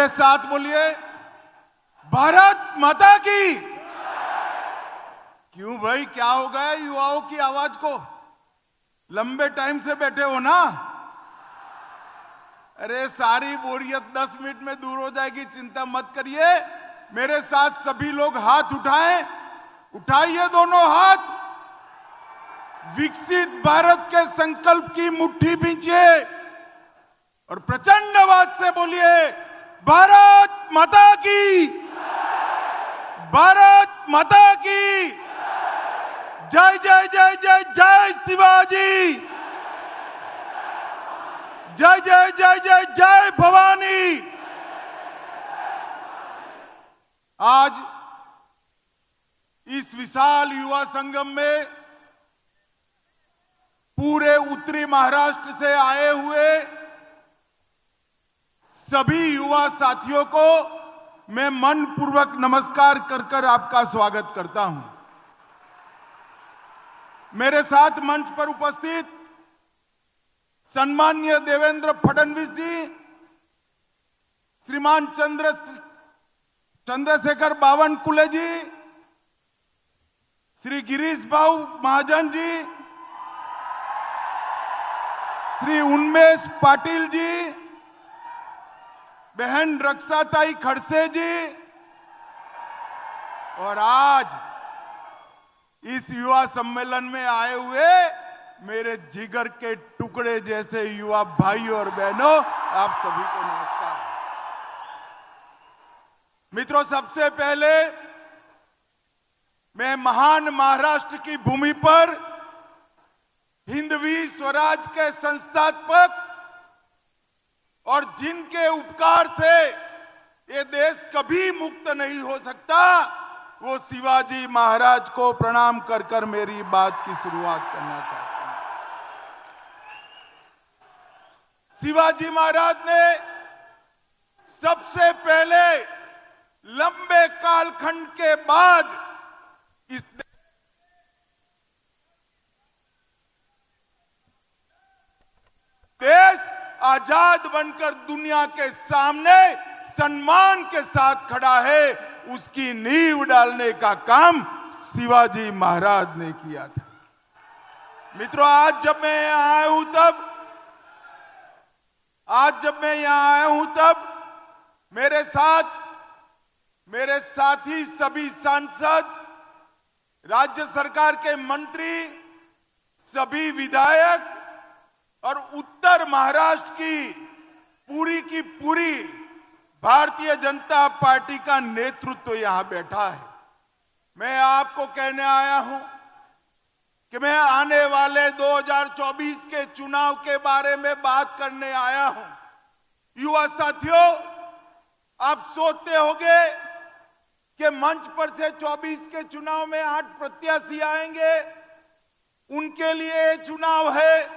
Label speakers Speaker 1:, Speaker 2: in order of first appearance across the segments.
Speaker 1: मेरे साथ बोलिए, भारत माता की। क्यों भाई, क्या हो गया युवाओं की आवाज को? लंबे टाइम से बैठे हो ना? अरे सारी बोरियत 10 मिनट में दूर हो जाएगी, चिंता मत करिए। मेरे साथ सभी लोग हाथ उठाएं, उठाइए दोनों हाथ। विकसित भारत के संकल्प की मुट्ठी भींचिए और प्रचंड आवाज से बोलिए, भारत माता की, भारत माता की। जय जय जय जय जय शिवाजी, जय जय जय जय जय भवानी। आज इस विशाल युवा संगम में पूरे उत्तरी महाराष्ट्र से आए हुए सभी युवा साथियों को मैं मन पूर्वक नमस्कार कर आपका स्वागत करता हूं। मेरे साथ मंच पर उपस्थित सम्माननीय देवेंद्र फडणवीस जी, श्रीमान चंद्रशेखर बावनकुळे जी, श्री गिरीश भाऊ महाजन जी, श्री उन्मेष पाटिल जी, बहन रक्षाताई खड़से जी, और आज इस युवा सम्मेलन में आए हुए मेरे जिगर के टुकड़े जैसे युवा भाइयों और बहनों, आप सभी को नमस्कार। मित्रों, सबसे पहले मैं महान महाराष्ट्र की भूमि पर हिंदवी स्वराज के संस्थापक और जिनके उपकार से ये देश कभी मुक्त नहीं हो सकता, वो शिवाजी महाराज को प्रणाम कर मेरी बात की शुरुआत करना चाहता हूं। शिवाजी महाराज ने सबसे पहले लंबे कालखंड के बाद इस देश आजाद बनकर दुनिया के सामने सम्मान के साथ खड़ा है, उसकी नींव डालने का काम शिवाजी महाराज ने किया था। मित्रों, आज जब मैं यहां आया हूं तब मेरे साथी सभी सांसद, राज्य सरकार के मंत्री, सभी विधायक और उत्तर महाराष्ट्र की पूरी भारतीय जनता पार्टी का नेतृत्व यहां बैठा है। मैं आपको कहने आया हूं कि मैं आने वाले 2024 के चुनाव के बारे में बात करने आया हूं। युवा साथियों, आप सोचते होंगे कि मंच पर से 24 के चुनाव में 8 प्रत्याशी आएंगे, उनके लिए चुनाव है,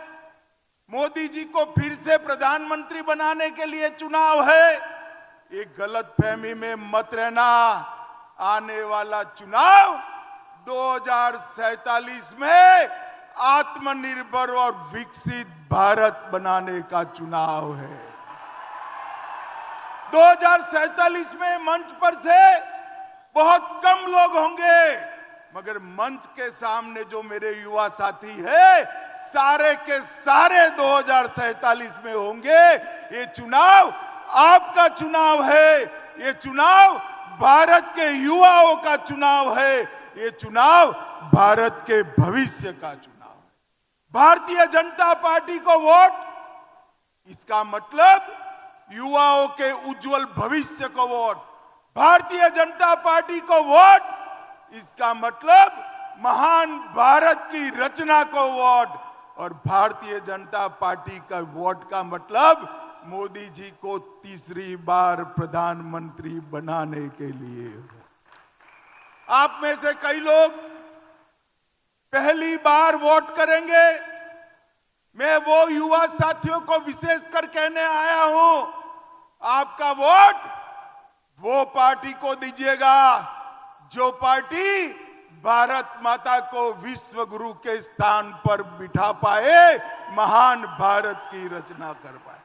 Speaker 1: मोदी जी को फिर से प्रधानमंत्री बनाने के लिए चुनाव है। एक गलतफहमी में मत रहना। आने वाला चुनाव 2047 में आत्मनिर्भर और विकसित भारत बनाने का चुनाव है। 2047 में मंच पर से बहुत कम लोग होंगे, मगर मंच के सामने जो मेरे युवा साथी है, सारे के सारे 2047 में होंगे। ये चुनाव आपका चुनाव है, ये चुनाव भारत के युवाओं का चुनाव है, ये चुनाव भारत के भविष्य का चुनाव है। भारतीय जनता पार्टी को वोट, इसका मतलब युवाओं के उज्जवल भविष्य को वोट। भारतीय जनता पार्टी को वोट, इसका मतलब महान भारत की रचना को वोट। और भारतीय जनता पार्टी का वोट का मतलब मोदी जी को तीसरी बार प्रधानमंत्री बनाने के लिए। आप में से कई लोग पहली बार वोट करेंगे। मैं वो युवा साथियों को विशेषकर कहने आया हूं, आपका वोट वो पार्टी को दीजिएगा जो पार्टी भारत माता को विश्व गुरु के स्थान पर बिठा पाए, महान भारत की रचना कर पाए।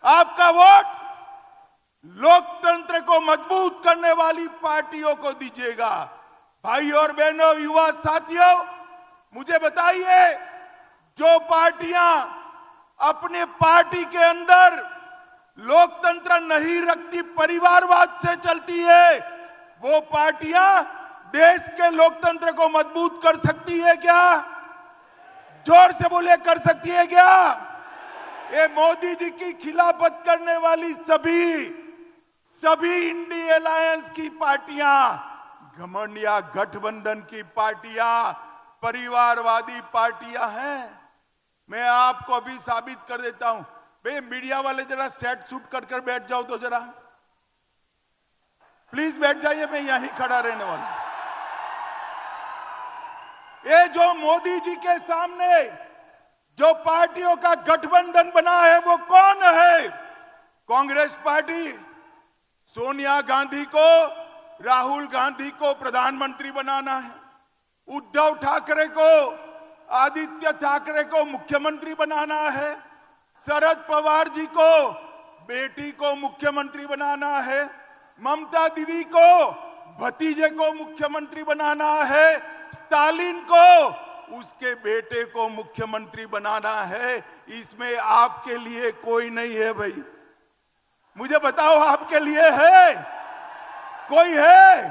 Speaker 1: आपका वोट लोकतंत्र को मजबूत करने वाली पार्टियों को दीजिएगा। भाई और बहनों, युवा साथियों, मुझे बताइए, जो पार्टियां अपने पार्टी के अंदर लोकतंत्र नहीं रखती, परिवारवाद से चलती है, वो पार्टियां देश के लोकतंत्र को मजबूत कर सकती है क्या? जोर से बोले, कर सकती है क्या? ये मोदी जी की खिलाफत करने वाली सभी इंडिया अलायंस की पार्टियां, घमंडिया गठबंधन की पार्टियां, परिवारवादी पार्टियां हैं। मैं आपको अभी साबित कर देता हूं। भाई मीडिया वाले जरा सेट सूट कर बैठ जाओ तो जरा, प्लीज बैठ जाइए, मैं यहीं खड़ा रहने वाला हूं। ये जो मोदी जी के सामने जो पार्टियों का गठबंधन बना है, वो कौन है? कांग्रेस पार्टी सोनिया गांधी को, राहुल गांधी को प्रधानमंत्री बनाना है, उद्धव ठाकरे को, आदित्य ठाकरे को मुख्यमंत्री बनाना है, शरद पवार जी को बेटी को मुख्यमंत्री बनाना है, ममता दीदी को भतीजे को मुख्यमंत्री बनाना है, स्टालिन को उसके बेटे को मुख्यमंत्री बनाना है। इसमें आपके लिए कोई नहीं है भाई। मुझे बताओ, आपके लिए है? कोई है?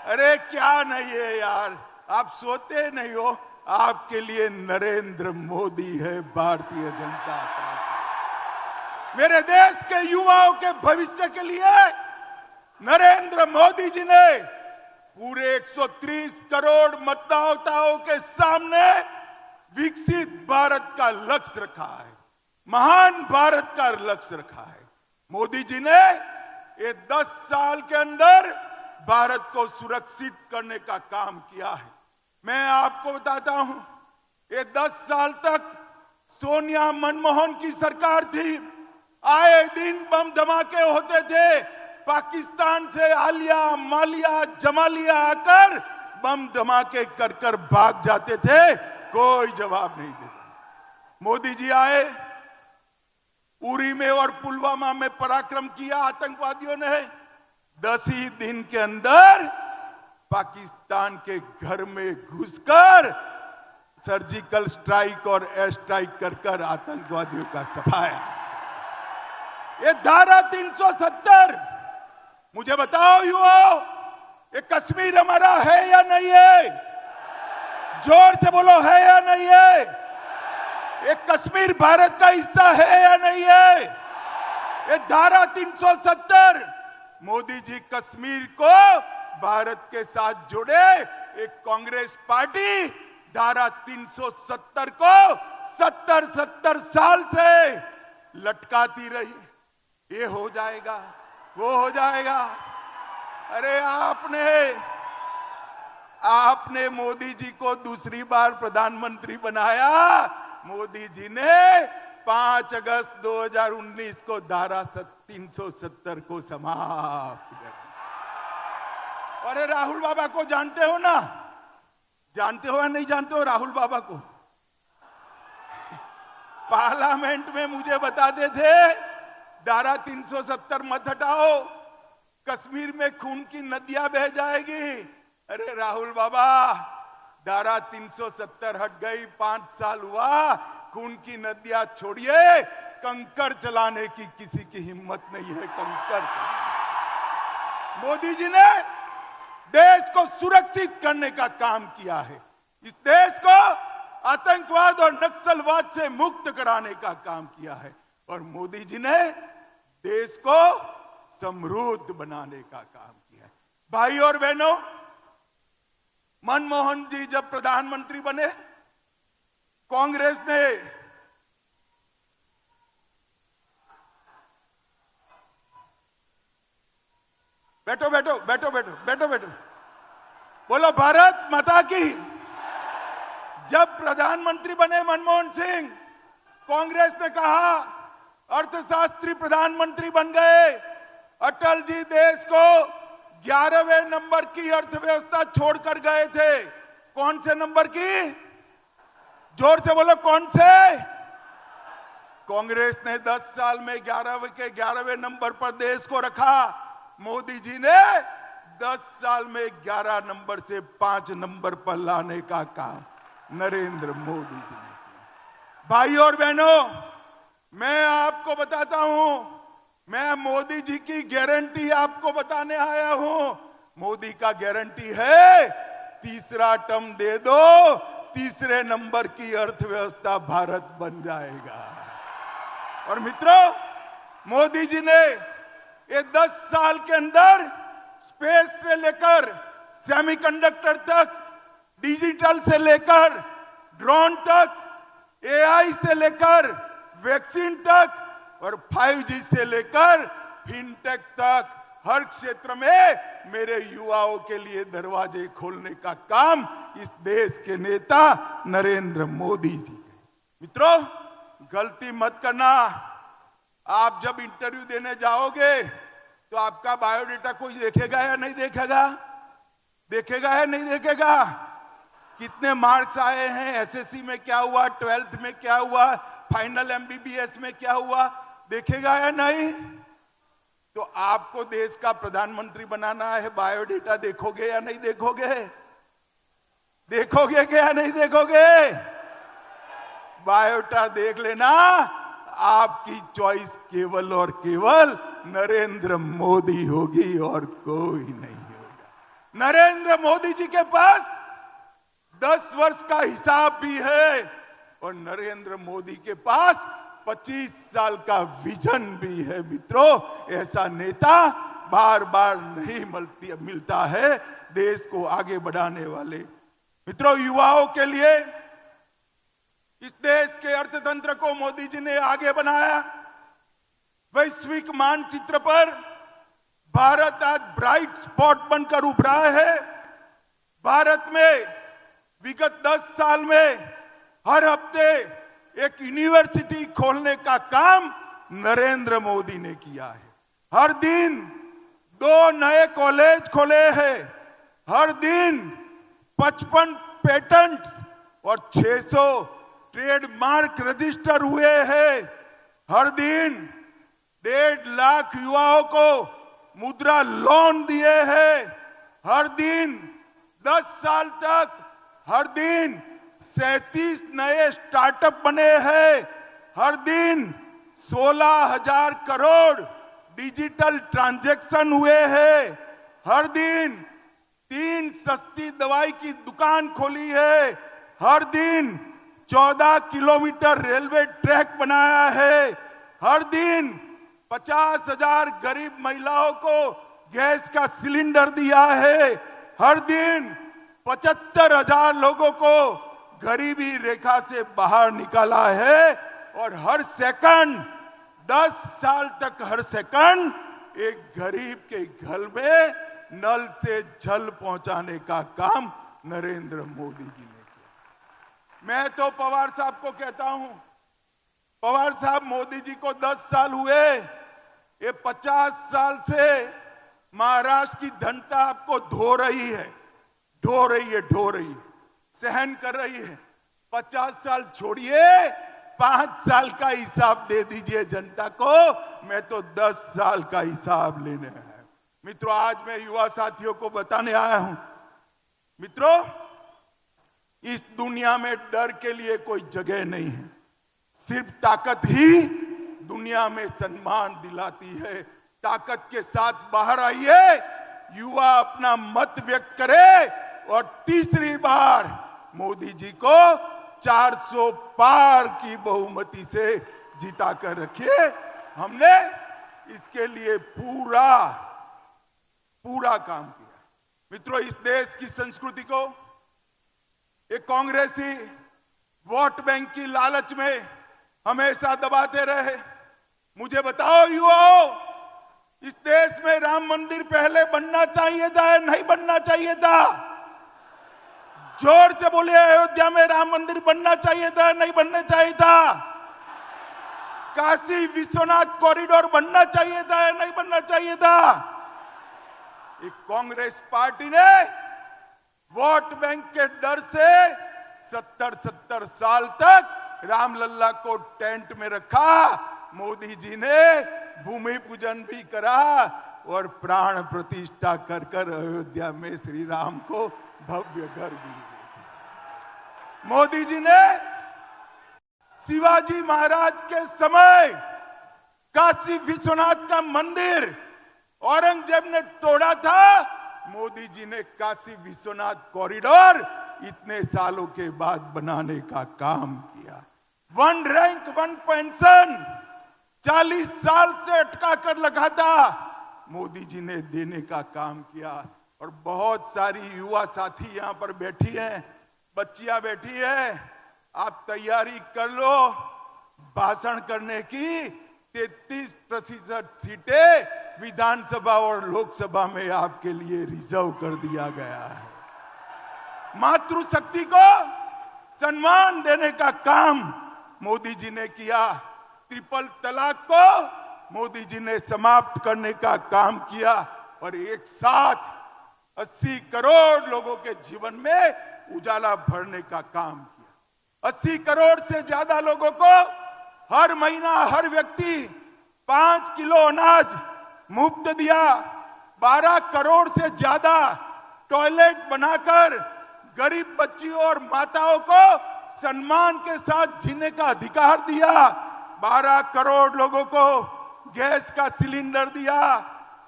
Speaker 1: अरे क्या नहीं है यार, आप सोते नहीं हो। आपके लिए नरेंद्र मोदी है, भारतीय जनता पार्टी। मेरे देश के युवाओं के भविष्य के लिए नरेंद्र मोदी जी ने पूरे 130 करोड़ मतदाताओं के सामने विकसित भारत का लक्ष्य रखा है, महान भारत का लक्ष्य रखा है। मोदी जी ने ये 10 साल के अंदर भारत को सुरक्षित करने का काम किया है। मैं आपको बताता हूं, ये 10 साल तक सोनिया मनमोहन की सरकार थी। आए दिन बम धमाके होते थे, पाकिस्तान से आलिया, मालिया, जमालिया आकर बम धमाके कर भाग जाते थे, कोई जवाब नहीं देता। मोदी जी आए, उरी में और पुलवामा में पराक्रम किया आतंकवादियों ने। 10 ही दिन के अंदर पाकिस्तान के घर में घुसकर सर्जिकल स्ट्राइक और एयर स्ट्राइक कर आतंकवादियों का सफाया। ये धारा 370, मुझे बताओ युवाओं, ये कश्मीर हमारा है या नहीं है? जोर से बोलो, है या नहीं है? ये कश्मीर भारत का हिस्सा है या नहीं है? ये धारा 370, मोदी जी कश्मीर को भारत के साथ जुड़े। एक कांग्रेस पार्टी धारा 370 को 70 साल से लटकाती रही। ये हो जाएगा, वो हो जाएगा। अरे आपने मोदी जी को दूसरी बार प्रधानमंत्री बनाया। मोदी जी ने 5 अगस्त 2019 को धारा 370 को समाप्त कर दिया। अरे राहुल बाबा को जानते हो ना? जानते हो या नहीं जानते हो राहुल बाबा को? पार्लियामेंट में मुझे बताते थे धारा 370 मत हटाओ, कश्मीर में खून की नदियां बह जाएगी। अरे राहुल बाबा, धारा 370 हट गई, 5 साल हुआ, खून की नदियां छोड़िए, कंकर चलाने की किसी की हिम्मत नहीं है। कंकर चलाने। मोदी जी ने देश को सुरक्षित करने का काम किया है। इस देश को आतंकवाद और नक्सलवाद से मुक्त कराने का काम किया है। और मोदी जी ने देश को समृद्ध बनाने का काम किया है। भाई और बहनों, मनमोहन जी जब प्रधानमंत्री बने, कांग्रेस ने बैठो बैठो बैठो बैठो बैठो बैठो बोलो भारत माता की। जब प्रधानमंत्री बने मनमोहन सिंह, कांग्रेस ने कहा अर्थशास्त्री प्रधानमंत्री बन गए। अटल जी देश को 11वें नंबर की अर्थव्यवस्था छोड़कर गए थे। कौन से नंबर की? जोर से बोलो, कौन से? कांग्रेस ने 10 साल में 11वें के 11वें नंबर पर देश को रखा। मोदी जी ने 10 साल में 11 नंबर से 5 नंबर पर लाने का काम नरेंद्र मोदी जी ने किया। भाई और बहनों, मैं आपको बताता हूं, मैं मोदी जी की गारंटी आपको बताने आया हूं। मोदी का गारंटी है, तीसरा टर्म दे दो, तीसरे नंबर की अर्थव्यवस्था भारत बन जाएगा। और मित्रों, मोदी जी ने ये 10 साल के अंदर स्पेस से लेकर सेमीकंडक्टर तक, डिजिटल से लेकर ड्रोन तक, एआई से लेकर वैक्सीन तक और 5G से लेकर फिनटेक तक हर क्षेत्र में मेरे युवाओं के लिए दरवाजे खोलने का काम इस देश के नेता नरेंद्र मोदी जी के। मित्रों, गलती मत करना। आप जब इंटरव्यू देने जाओगे तो आपका बायोडेटा कोई देखेगा या नहीं देखेगा? देखेगा या नहीं देखेगा? कितने मार्क्स आए हैं, एसएससी में क्या हुआ, 12th में क्या हुआ, फाइनल एमबीबीएस में क्या हुआ, देखेगा या नहीं? तो आपको देश का प्रधानमंत्री बनाना है, बायोडेटा देखोगे या नहीं देखोगे? देखोगे क्या नहीं देखोगे? बायोडेटा देख लेना। आपकी चॉइस केवल और केवल नरेंद्र मोदी होगी और कोई नहीं होगा। नरेंद्र मोदी जी के पास 10 वर्ष का हिसाब भी है और नरेंद्र मोदी के पास 25 साल का विजन भी है। मित्रों, ऐसा नेता बार बार नहीं मिलता है देश को आगे बढ़ाने वाले। मित्रों, युवाओं के लिए इस देश के अर्थतंत्र को मोदी जी ने आगे बनाया। वैश्विक मानचित्र पर भारत आज ब्राइट स्पॉट बनकर उभरा है। भारत में विगत 10 साल में हर हफ्ते एक यूनिवर्सिटी खोलने का काम नरेंद्र मोदी ने किया है। हर दिन 2 नए कॉलेज खोले हैं। हर दिन 55 पेटेंट्स और 600 ट्रेडमार्क रजिस्टर हुए हैं। हर दिन 1.5 लाख युवाओं को मुद्रा लोन दिए हैं। हर दिन 10 साल तक हर दिन 37 नए स्टार्टअप बने हैं। हर दिन 16,000 करोड़ डिजिटल ट्रांजैक्शन हुए हैं। हर दिन 3 सस्ती दवाई की दुकान खोली है। हर दिन 14 किलोमीटर रेलवे ट्रैक बनाया है। हर दिन 50,000 गरीब महिलाओं को गैस का सिलेंडर दिया है। हर दिन 75,000 लोगों को गरीबी रेखा से बाहर निकाला है। और हर सेकंड 10 साल तक हर सेकंड एक गरीब के घर में नल से जल पहुंचाने का काम नरेंद्र मोदी जी ने किया। मैं तो पवार साहब को कहता हूं, पवार साहब, मोदी जी को 10 साल हुए, ये 50 साल से महाराष्ट्र की जनता आपको ढो रही है, सहन कर रही है। 50 साल छोड़िए, 5 साल का हिसाब दे दीजिए जनता को। मैं तो 10 साल का हिसाब लेने आया हूं। मित्रों, आज मैं युवा साथियों को बताने आया हूं, मित्रों, इस दुनिया में डर के लिए कोई जगह नहीं है। सिर्फ ताकत ही दुनिया में सम्मान दिलाती है। ताकत के साथ बाहर आइए, युवा अपना मत व्यक्त करे और तीसरी बार मोदी जी को 400 पार की बहुमति से जिता कर रखिए। हमने इसके लिए पूरा काम किया। मित्रों, इस देश की संस्कृति को एक कांग्रेसी वोट बैंक की लालच में हमेशा दबाते रहे। मुझे बताओ युवाओं, इस देश में राम मंदिर पहले बनना चाहिए था या नहीं बनना चाहिए था? जोर से बोलिए, अयोध्या में राम मंदिर बनना चाहिए था, नहीं बनना चाहिए था? काशी विश्वनाथ कॉरिडोर बनना चाहिए था या नहीं बनना चाहिए था? एक कांग्रेस पार्टी ने वोट बैंक के डर से 70 साल तक रामलल्ला को टेंट में रखा, मोदी जी ने भूमि पूजन भी करा और प्राण प्रतिष्ठा कर कर अयोध्या में श्री राम को भव्य घर भी दिए। मोदी जी ने शिवाजी महाराज के समय काशी विश्वनाथ का मंदिर औरंगजेब ने तोड़ा था, मोदी जी ने काशी विश्वनाथ कॉरिडोर इतने सालों के बाद बनाने का काम किया। वन रैंक वन पेंशन 40 साल से अटका कर लगा था, मोदी जी ने देने का काम किया। और बहुत सारी युवा साथी यहां पर बैठी हैं, बच्चियां बैठी है, आप तैयारी कर लो, भाषण करने की 33% सीटें विधानसभा और लोकसभा में आपके लिए रिजर्व कर दिया गया है। मातृशक्ति को सम्मान देने का काम मोदी जी ने किया। ट्रिपल तलाक को मोदी जी ने समाप्त करने का काम किया और एक साथ 80 करोड़ लोगों के जीवन में उजाला भरने का काम किया। 80 करोड़ से ज्यादा लोगों को हर महीना हर व्यक्ति 5 किलो अनाज मुफ्त दिया। 12 करोड़ से ज्यादा टॉयलेट बनाकर गरीब बच्चियों और माताओं को सम्मान के साथ जीने का अधिकार दिया। 12 करोड़ लोगों को गैस का सिलेंडर दिया।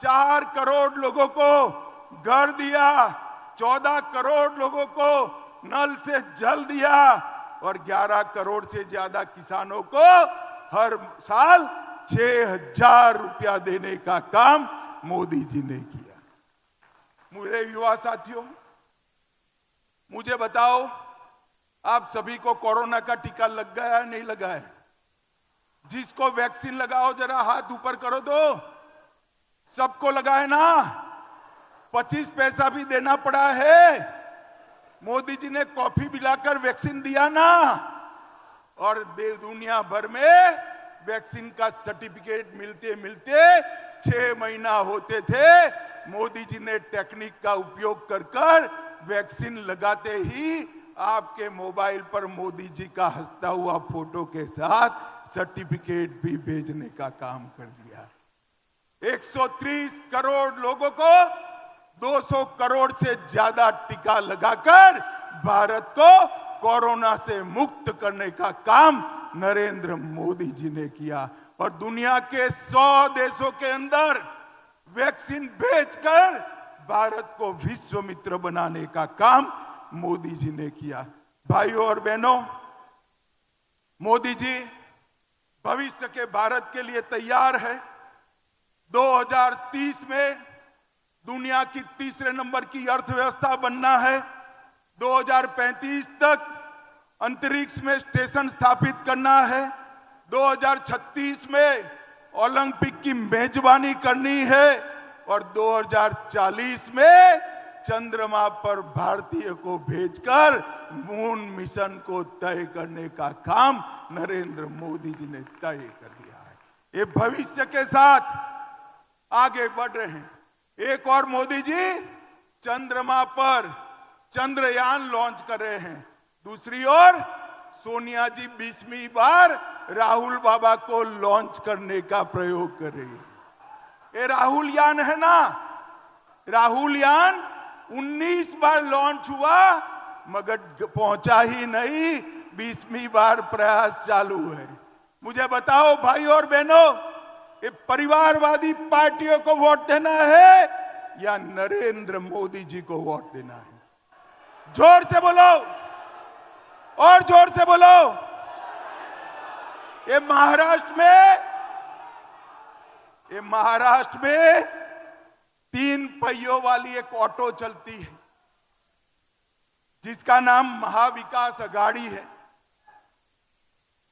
Speaker 1: 4 करोड़ लोगों को घर दिया। 14 करोड़ लोगों को नल से जल दिया और 11 करोड़ से ज्यादा किसानों को हर साल 6,000 रुपया देने का काम मोदी जी ने किया। मेरे युवा साथियों, मुझे बताओ, आप सभी को कोरोना का टीका लग गया है नहीं लगा है? जिसको वैक्सीन लगाओ जरा हाथ ऊपर करो तो। सबको लगा है ना? 25 पैसा भी देना पड़ा है। मोदी जी ने कॉफी पिलाकर वैक्सीन दिया ना। और दुनिया भर में वैक्सीन का सर्टिफिकेट मिलते मिलते 6 महीना होते थे। मोदी जी ने टेक्निक का उपयोग कर वैक्सीन लगाते ही आपके मोबाइल पर मोदी जी का हंसता हुआ फोटो के साथ सर्टिफिकेट भी भेजने का काम कर दिया। 130 करोड़ लोगों को 200 करोड़ से ज्यादा टीका लगाकर भारत को कोरोना से मुक्त करने का काम नरेंद्र मोदी जी ने किया। और दुनिया के 100 देशों के अंदर वैक्सीन भेजकर भारत को विश्व मित्र बनाने का काम मोदी जी ने किया। भाइयों और बहनों, मोदी जी भविष्य के भारत के लिए तैयार है। 2030 में दुनिया की तीसरे नंबर की अर्थव्यवस्था बनना है। 2035 तक अंतरिक्ष में स्टेशन स्थापित करना है। 2036 में ओलंपिक की मेजबानी करनी है और 2040 में चंद्रमा पर भारतीय को भेजकर मून मिशन को तय करने का काम नरेंद्र मोदी जी ने तय कर दिया है। ये भविष्य के साथ आगे बढ़ रहे हैं। एक और मोदी जी चंद्रमा पर चंद्रयान लॉन्च कर रहे हैं। दूसरी ओर सोनिया जी 20वीं बार राहुल बाबा को लॉन्च करने का प्रयोग कर रही है। ये राहुल यान है ना, राहुल यान 19 बार लॉन्च हुआ मगर पहुंचा ही नहीं। 20वीं बार प्रयास चालू है। मुझे बताओ भाई और बहनों, ये परिवारवादी पार्टियों को वोट देना है या नरेंद्र मोदी जी को वोट देना है? जोर से बोलो और जोर से बोलो। ये महाराष्ट्र में 3 पहियों वाली एक ऑटो चलती है जिसका नाम महाविकास अघाड़ी है।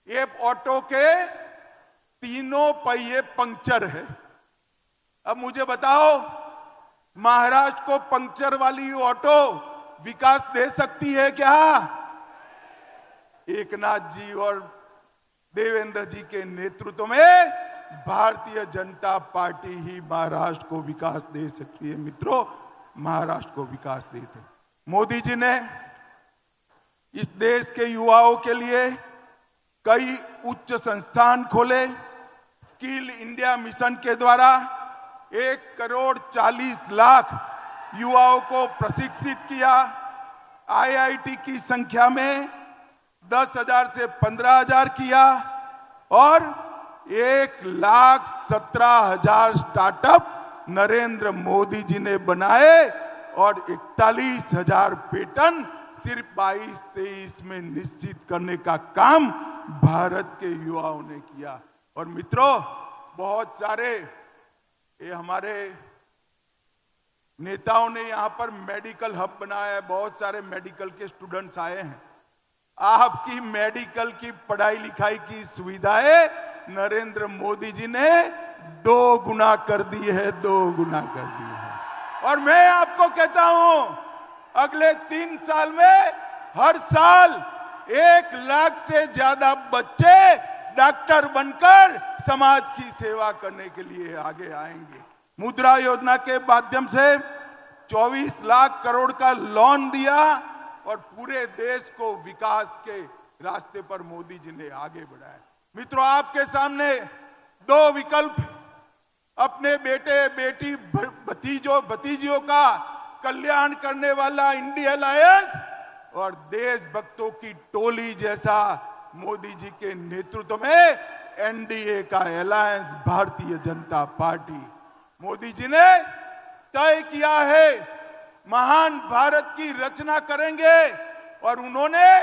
Speaker 1: ये ऑटो के तीनों पहिए पंक्चर है। अब मुझे बताओ, महाराष्ट्र को पंक्चर वाली ऑटो विकास दे सकती है क्या? एकनाथ जी और देवेंद्र जी के नेतृत्व में भारतीय जनता पार्टी ही महाराष्ट्र को विकास दे सकती है। मित्रों, महाराष्ट्र को विकास देते। मोदी जी ने इस देश के युवाओं के लिए कई उच्च संस्थान खोले। स्किल इंडिया मिशन के द्वारा 1,40,00,000 युवाओं को प्रशिक्षित किया। आईआईटी की संख्या में 10,000 से 15,000 किया और 1,17,000 स्टार्टअप नरेंद्र मोदी जी ने बनाए और 41,000 पेटेंट सिर्फ 22-23 में निश्चित करने का काम भारत के युवाओं ने किया। और मित्रों, बहुत सारे ये हमारे नेताओं ने यहां पर मेडिकल हब बनाया है, बहुत सारे मेडिकल के स्टूडेंट्स आए हैं। आपकी मेडिकल की पढ़ाई लिखाई की सुविधाएं नरेंद्र मोदी जी ने 2 गुना कर दी है, 2 गुना कर दी है। और मैं आपको कहता हूं, अगले 3 साल में हर साल 1 लाख से ज्यादा बच्चे डॉक्टर बनकर समाज की सेवा करने के लिए आगे आएंगे। मुद्रा योजना के माध्यम से 24 लाख करोड़ का लोन दिया और पूरे देश को विकास के रास्ते पर मोदी जी ने आगे बढ़ाया। मित्रों, आपके सामने 2 विकल्प, अपने बेटे बेटी भतीजियों का कल्याण करने वाला इंडिया अलायंस और देशभक्तों की टोली जैसा मोदी जी के नेतृत्व में एनडीए का अलायंस भारतीय जनता पार्टी। मोदी जी ने तय किया है महान भारत की रचना करेंगे और उन्होंने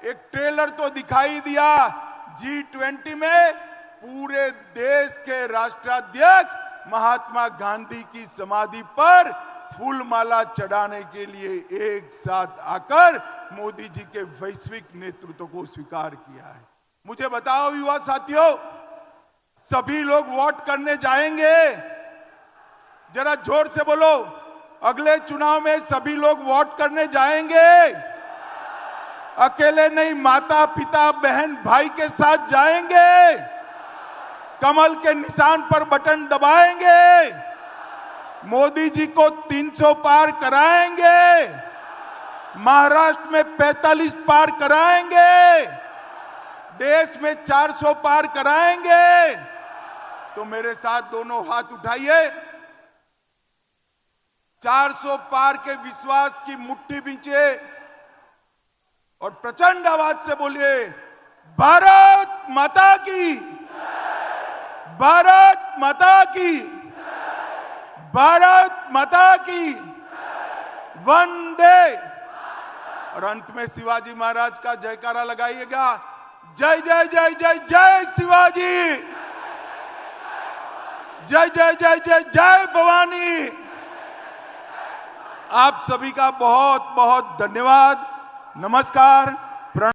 Speaker 1: एक ट्रेलर तो दिखाई दिया। G20 में पूरे देश के राष्ट्राध्यक्ष महात्मा गांधी की समाधि पर फूलमाला चढ़ाने के लिए एक साथ आकर मोदी जी के वैश्विक नेतृत्व को स्वीकार किया है। मुझे बताओ युवा साथियों, सभी लोग वोट करने जाएंगे? जरा जोर से बोलो, अगले चुनाव में सभी लोग वोट करने जाएंगे? अकेले नहीं, माता पिता बहन भाई के साथ जाएंगे? कमल के निशान पर बटन दबाएंगे? मोदी जी को 300 पार कराएंगे? महाराष्ट्र में 45 पार कराएंगे? देश में 400 पार कराएंगे? तो मेरे साथ दोनों हाथ उठाइए, 400 पार के विश्वास की मुट्ठी बींचे और प्रचंड आवाज से बोलिए, भारत माता की, भारत माता की, भारत माता की, वंदे। और अंत में शिवाजी महाराज का जयकारा लगाइएगा, जय जय जय जय जय शिवाजी, जय जय जय जय जय भवानी। आप सभी का बहुत बहुत धन्यवाद। नमस्कार।